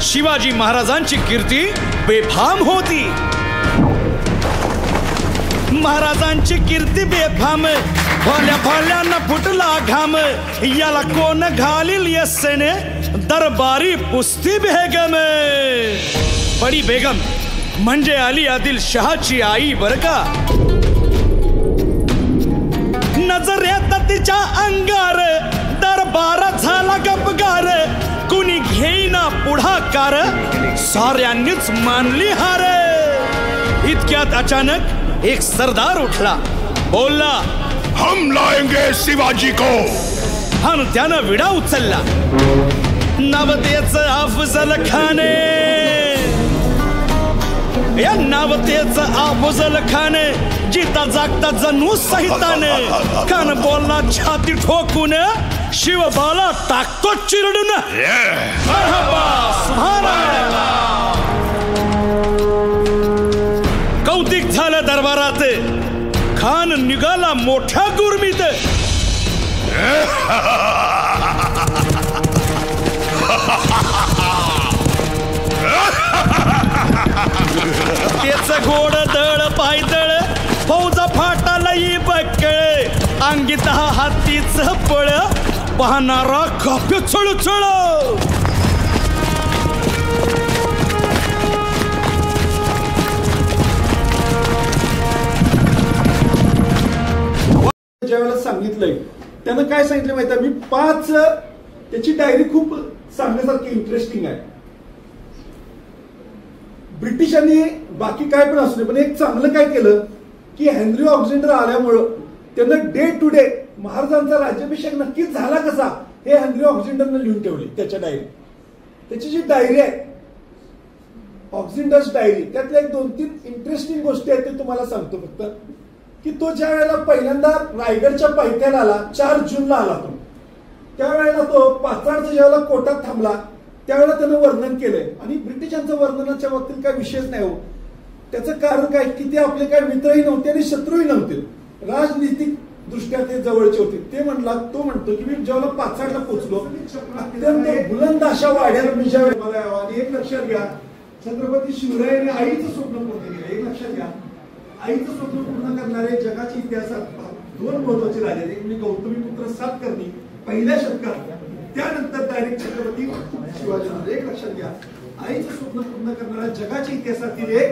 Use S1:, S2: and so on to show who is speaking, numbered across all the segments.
S1: शिवाजी महाराजांची कीर्ती बेफाम होती। महाराजांची कीर्ती बेफाम, भोल्या भोल्यानं फुटला घाम, याला कोण घालील यस्सेने दरबारी पुस्ती बेगम। बडी बेगम म्हणजे अली आदिल शहाची आई बर का। नजरेत तिच्या अंगार दरबार झाला गपगार, कुणी घेईना पुढाकार, साऱ्यांनीच मानली हार। इतक्यात अचानक एक सरदार उठला, बोलला,
S2: हम लाएंगे शिवाजी को।
S1: आणि त्यानं विडा उचलला, नवतेच अफजल खाने, या नवतेच अफजल खाने, जिता जागता जणू सहिताने, कान बोलला छाती ठोकून, शिवबाला टाकतो चिरडून। कौतिक झालं दरबारात, खान निघाला मोठ्या गुरमीत। त्याच गोड दळ पायदळ, फौजा फाटालाही बक्कळ, अंगी 10 हातीच पळ, पाहणारा काप्य चळचळ।
S3: ज्यावेळेला सांगितलंय त्यानं काय सांगितलं माहिती आहे, मी 5 त्याची डायरी खूप सांगण्यासारखी इंटरेस्टिंग आहे। ब्रिटिशांनी बाकी काय पण असू दे, पण एक चांगलं काय केलं की हेनरी ऑक्झेंडर आल्यामुळं त्यांना डे टू डे महाराजांचा राज्याभिषेक नक्कीच झाला कसा हे हेनरी ऑक्झेंडरनं लिहून ठेवले त्याच्या डायरी। त्याची जी डायरी आहे ऑक्झेंडर्स डायरी, त्यातल्या एक 2-3 इंटरेस्टिंग गोष्टी आहेत ते तुम्हाला सांगतो फक्त, की तो ज्या वेळेला पहिल्यांदा रायगडच्या पायथ्याला आला, 4 जूनला आला तो, त्यावेळेला तो पाचाडच्या ज्यावेळेला कोटात थांबला त्यावेळेला त्यानं वर्णन केलंय। आणि ब्रिटिशांचं वर्णनाच्या बाबतीत काय विषयच नाही हो, त्याचं कारण काय की ते आपले काय मित्रही नव्हते आणि शत्रूही नव्हते, राजनीतिक दृष्ट्या ते जवळचे होते। ते तो म्हणतो की मी जेव्हा पाचाडला पोहोचलो, अत्यंत बुलंद अशा वाड्यात मी ज्यावेळेला मला यावं, आणि एक लक्षात घ्या, छत्रपती शिवरायांनी आईचं स्वप्न पूर्ण केलं। एक लक्षात घ्या, आईचं स्वप्न पूर्ण करणारे जगाच्या इतिहासात 2 महत्वाचे राजे, एक म्हणजे गौतमीपुत्र सातकर्णी पहिल्या शतकात, त्यानंतर डायरेक्ट छत्रपती शिवाजी महाराज। एक लक्षात घ्या, आईचं स्वप्न पूर्ण करणाऱ्या जगाच्या इतिहासातील एक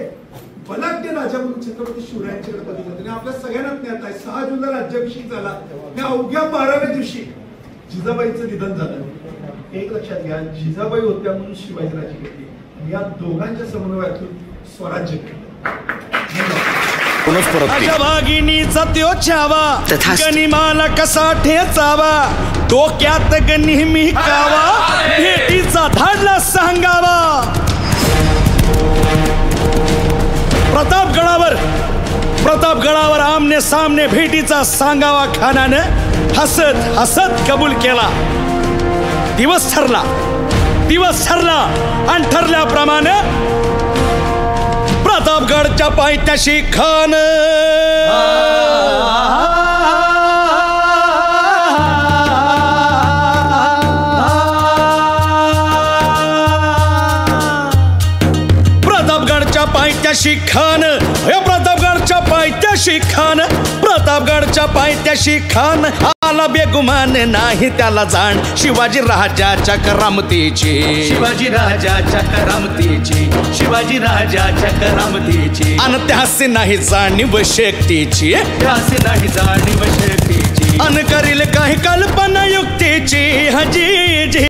S3: बलाढ्य राजा म्हणून छत्रपती शिवरायांच्याकडे बघितलं। आणि आपल्या सगळ्यांना ज्ञात आहे 6 जूनला राज्याभिषेक झाला, त्या अवघ्या 12व्या दिवशी जिजाबाईचं निधन झालं। एक लक्षात घ्या, जिजाबाई होत्या म्हणून शिवाजी राजे घेतले, या दोघांच्या समन्वयातून स्वराज्य केलं।
S1: भागिनीचा त्यो छावा, गनिमाला कसा ठेचावा, डोक्यात नेहमी कावा, भेटीचा धाडला सांगावा। प्रतापगडावर आमने सामने भेटीचा सांगावा खानानं हसत हसत कबूल केला। दिवस ठरला आणि ठरल्याप्रमाणे प्रतापगडच्या पायथ्याशी खान प्रतापगडच्या पायथ्याशी खान आला बेगुमान नाही त्याला जाण शिवाजी राजाच्या करामतीची, अन त्यासी नाही जाणीव शक्तीची, अन करील काही कल्पना युक्तीची। हजी